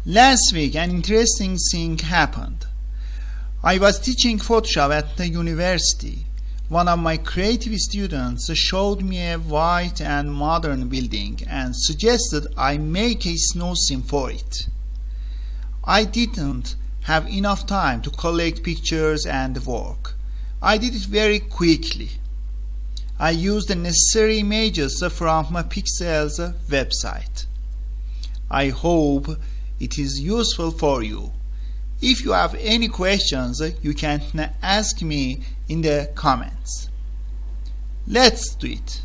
Last week, an interesting thing happened. I was teaching Photoshop at the university. One of my creative students showed me a white and modern building and suggested I make a snow scene for it. I didn't have enough time to collect pictures and work. I did it very quickly. I used the necessary images from Pixel's website. I hope it is useful for you. If you have any questions, you can ask me in the comments. Let's do it.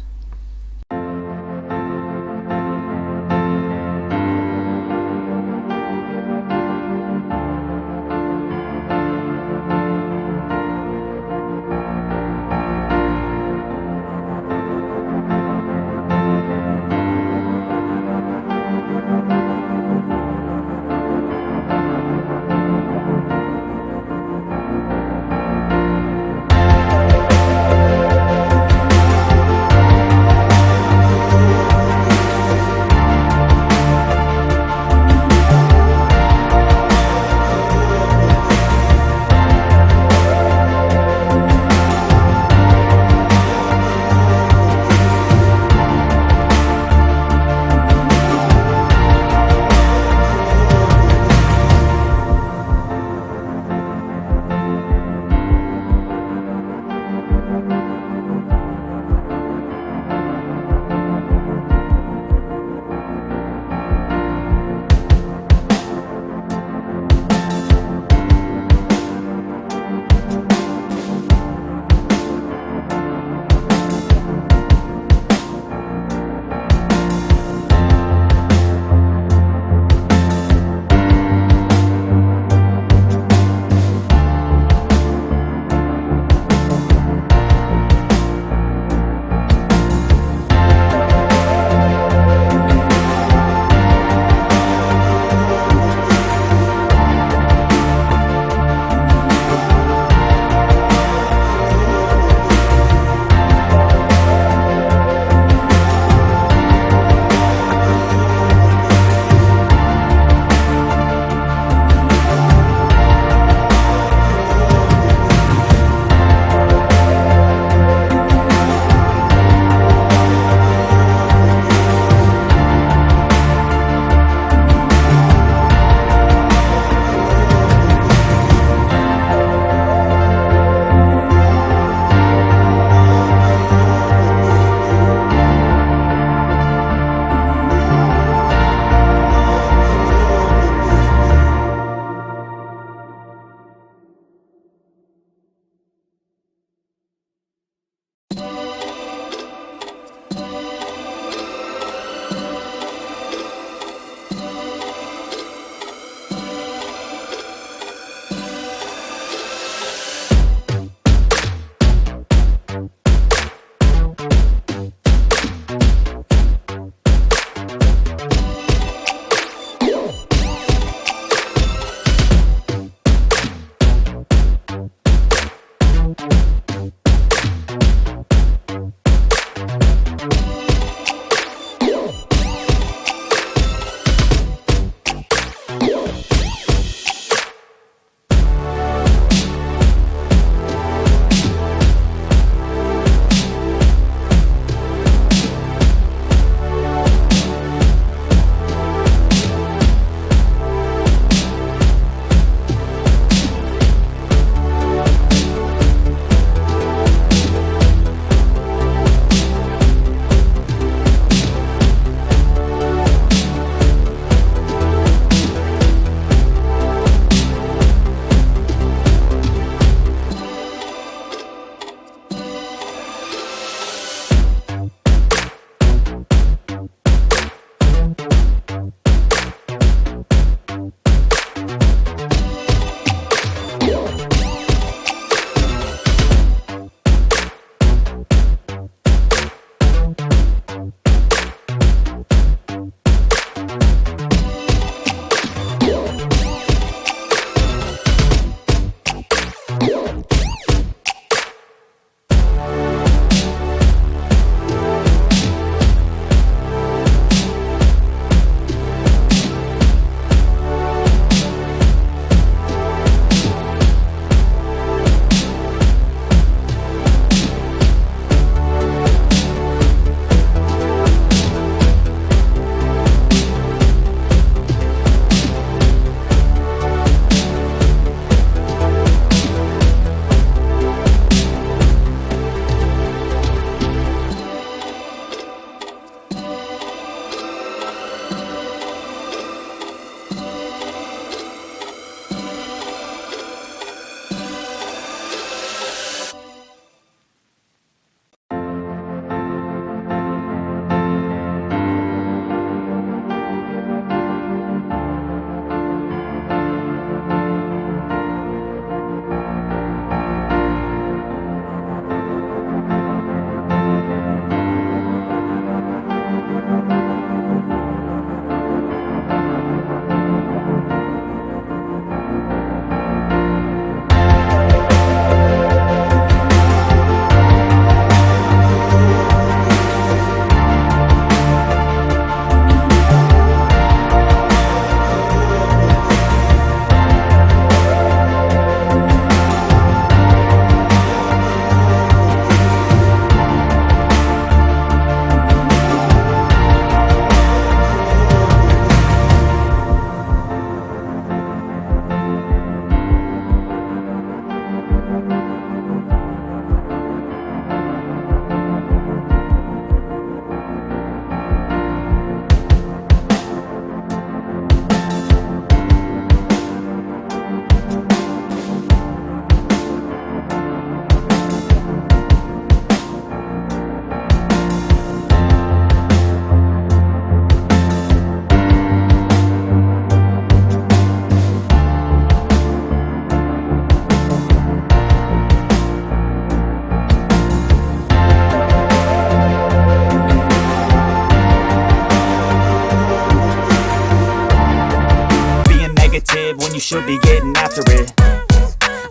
when you should be getting after it.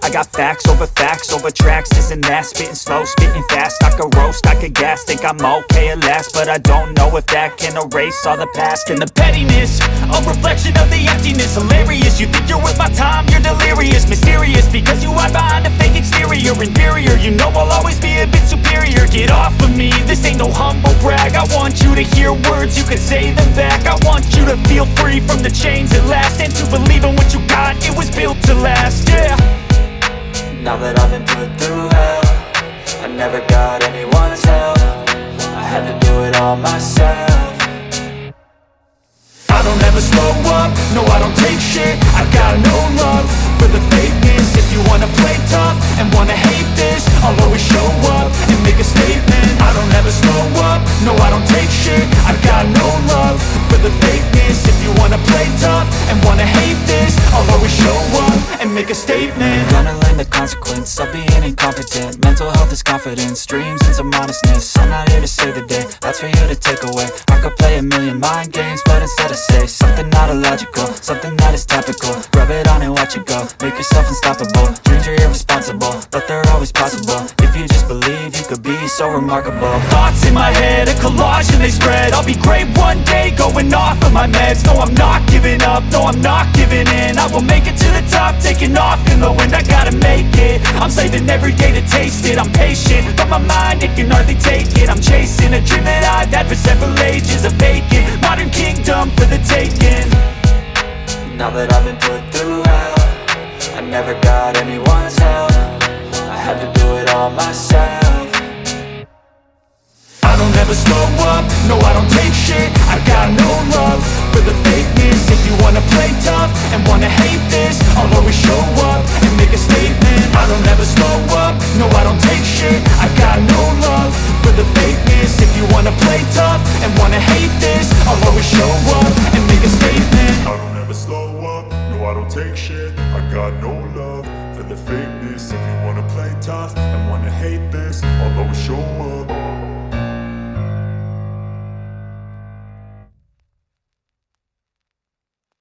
I got facts over tracks, this and that. Spitting slow, spitting fast. I could roast, I could gas. Think I'm okay at last, but I don't know if that can erase all the past. And the pettiness, a reflection of the emptiness. Hilarious, you think you're worth my time, you're delirious. Mysterious, because you hide behind a fake exterior. Inferior, you know I'll always be a bit superior. Get off of me, this ain't no humble brag. I want you to hear words, you can say them back. I want you to feel free from the chains at last, and to believe in what you got, it was built to last, yeah. Now that I've been put through hell, I never got anyone's help. I had to do it all myself. I don't ever slow up, no I don't take shit. I got no love for the fakeness. If you wanna play tough and wanna hate this, I'll always show up and make a statement. I don't ever slow up, no I don't take shit. I got no love for the fakeness. If you wanna play tough and wanna hate this, I'll always show up and make a statement. Gonna learn the consequence of being incompetent. Mental health is confidence, dreams and some modestness. I'm not here to save the day, that's for you to take away. I could play a million mind games, but instead of say something not illogical, something that is topical. Rub it on and watch it go, make yourself unstoppable. Dreams are irresponsible, but they're always possible. If you just believe, you could be so remarkable. Thoughts in my head, a collage and they spread. I'll be great one day, going off of my meds. No, I'm not giving up, no, I'm not giving in. I will make it to the top, taking off in the wind. I gotta make it, I'm saving every day to taste it. I'm patient, but my mind, it can hardly take it. I'm chasing a dream that I've had for several ages. A vacant, modern kingdom for the taking. Now that I've been put through hell, I never got anyone's help. I had to do it all myself. I don't ever slow up, no I don't take shit. I got no love for the fakeness. If you wanna play tough and wanna hate this, I'll always show up and make a statement. I don't ever slow up, no I don't take shit. I got no love for the fakeness. If you wanna play tough and wanna hate this, I'll always show up and make a statement. I don't ever slow up, no I don't take shit. I got no love for the fakeness. If you wanna play tough and wanna hate this, I'll always show up.